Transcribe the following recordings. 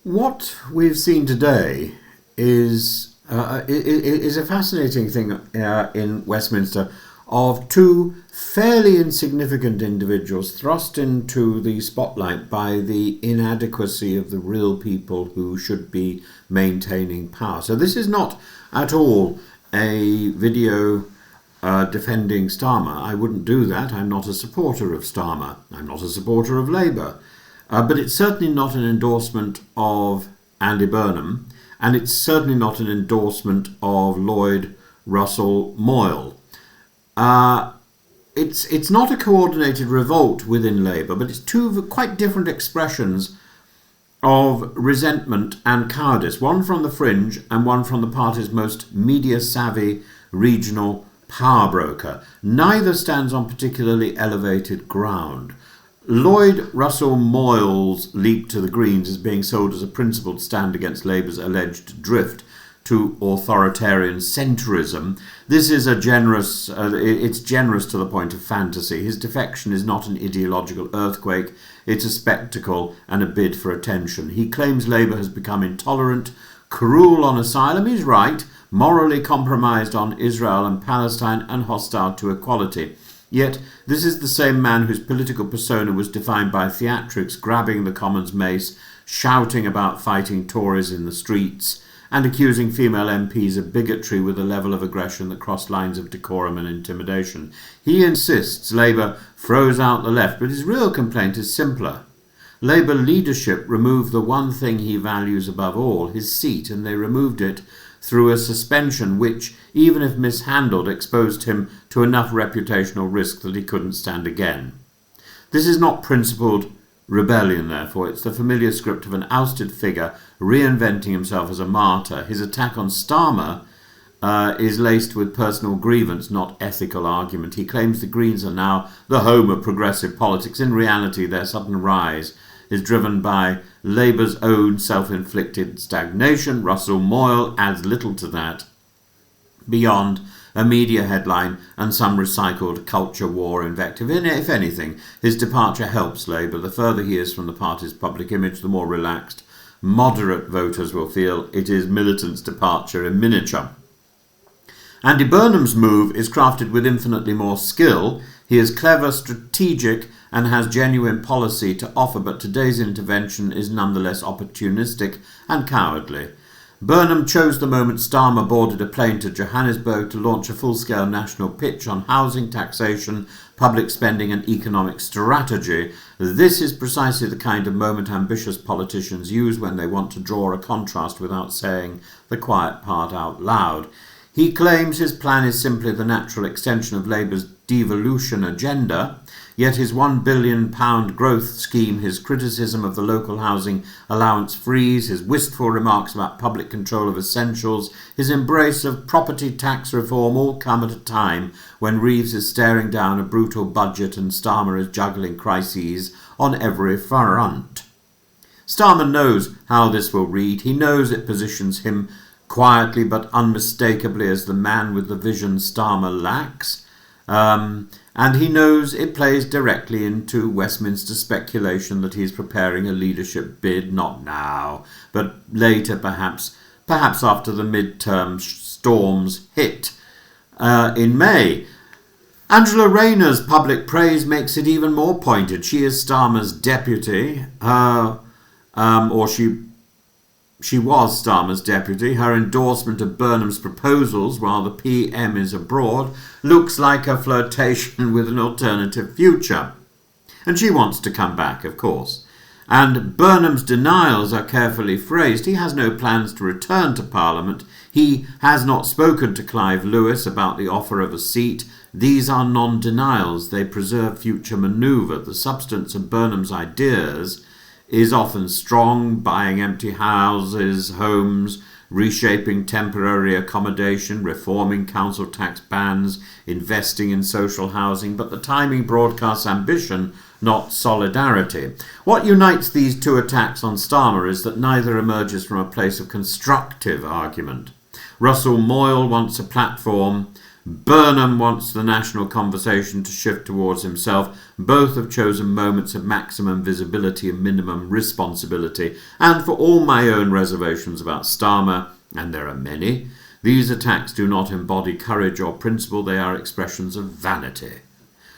What we've seen today is a fascinating thing in Westminster of two fairly insignificant individuals thrust into the spotlight by the inadequacy of the real people who should be maintaining power. So this is not at all a video defending Starmer. I wouldn't do that. I'm not a supporter of Starmer. I'm not a supporter of Labour. But it's certainly not an endorsement of Andy Burham, and it's certainly not an endorsement of Lloyd Russell-Moyle. It's not a coordinated revolt within Labour, but it's two quite different expressions of resentment and cowardice, one from the fringe and one from the party's most media-savvy regional power broker. Neither stands on particularly elevated ground. Lloyd Russell-Moyle's leap to the Greens is being sold as a principled stand against Labour's alleged drift to authoritarian centrism. This is it's generous to the point of fantasy. His defection is not an ideological earthquake, it's a spectacle and a bid for attention. He claims Labour has become intolerant, cruel on asylum, he's right, morally compromised on Israel and Palestine, and hostile to equality. Yet, this is the same man whose political persona was defined by theatrics, grabbing the Commons mace, shouting about fighting Tories in the streets, and accusing female MPs of bigotry with a level of aggression that crossed lines of decorum and intimidation. He insists Labour froze out the left, but his real complaint is simpler. Labour leadership removed the one thing he values above all, his seat, and they removed it through a suspension which, even if mishandled, exposed him to enough reputational risk that he couldn't stand again. This is not principled rebellion, therefore. It's the familiar script of an ousted figure reinventing himself as a martyr. His attack on Starmer is laced with personal grievance, not ethical argument. He claims the Greens are now the home of progressive politics. In reality, their sudden rise is driven by Labour's own self-inflicted stagnation. Russell-Moyle adds little to that, beyond a media headline and some recycled culture war invective. If anything, his departure helps Labour. The further he is from the party's public image, the more relaxed, moderate voters will feel it is militant's departure in miniature. Andy Burnham's move is crafted with infinitely more skill. He is clever, strategic, and has genuine policy to offer, but today's intervention is nonetheless opportunistic and cowardly. Burham chose the moment Starmer boarded a plane to Johannesburg to launch a full-scale national pitch on housing, taxation, public spending and economic strategy. This is precisely the kind of moment ambitious politicians use when they want to draw a contrast without saying the quiet part out loud. He claims his plan is simply the natural extension of Labour's devolution agenda, yet his £1 billion growth scheme, his criticism of the local housing allowance freeze, his wistful remarks about public control of essentials, his embrace of property tax reform all come at a time when Reeves is staring down a brutal budget and Starmer is juggling crises on every front. Starmer knows how this will read. He knows it positions him quietly but unmistakably as the man with the vision Starmer lacks. And he knows it plays directly into Westminster speculation that he's preparing a leadership bid, not now, but later perhaps after the midterm storms hit in May. Angela Rayner's public praise makes it even more pointed. She is Starmer's deputy, She was Starmer's deputy. Her endorsement of Burnham's proposals while the PM is abroad looks like a flirtation with an alternative future. And she wants to come back, of course. And Burnham's denials are carefully phrased. He has no plans to return to Parliament. He has not spoken to Clive Lewis about the offer of a seat. These are non-denials. They preserve future manoeuvre. The substance of Burnham's ideas is often strong: buying empty houses, homes, reshaping temporary accommodation, reforming council tax bans, investing in social housing, but the timing broadcasts ambition, not solidarity. What unites these two attacks on Starmer is that neither emerges from a place of constructive argument. Russell-Moyle wants a platform Burham wants the national conversation to shift towards himself. Both have chosen moments of maximum visibility and minimum responsibility. And for all my own reservations about Starmer, and there are many, these attacks do not embody courage or principle, they are expressions of vanity.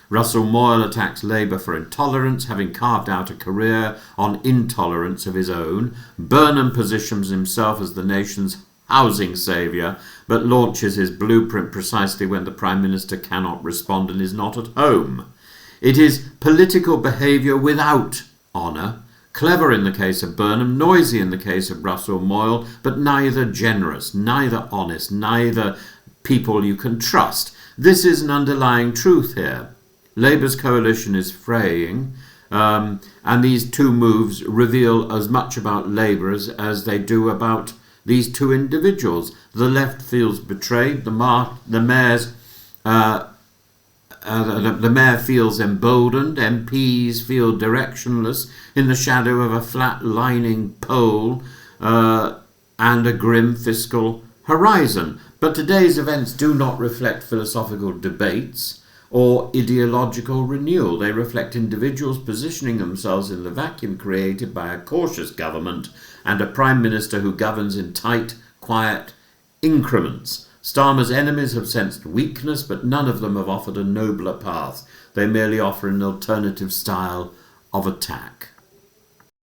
Russell-Moyle attacks Labour for intolerance, having carved out a career on intolerance of his own. Burham positions himself as the nation's housing saviour, but launches his blueprint precisely when the Prime Minister cannot respond and is not at home. It is political behaviour without honour, clever in the case of Burham, noisy in the case of Russell-Moyle, but neither generous, neither honest, neither people you can trust. This is an underlying truth here. Labour's coalition is fraying, and these two moves reveal as much about Labour as they do about these two individuals. The left feels betrayed. The mayor feels emboldened. MPs feel directionless in the shadow of a flat-lining pole and a grim fiscal horizon. But today's events do not reflect philosophical debates or ideological renewal. They reflect individuals positioning themselves in the vacuum created by a cautious government and a Prime Minister who governs in tight, quiet increments. Starmer's enemies have sensed weakness, but none of them have offered a nobler path. They merely offer an alternative style of attack.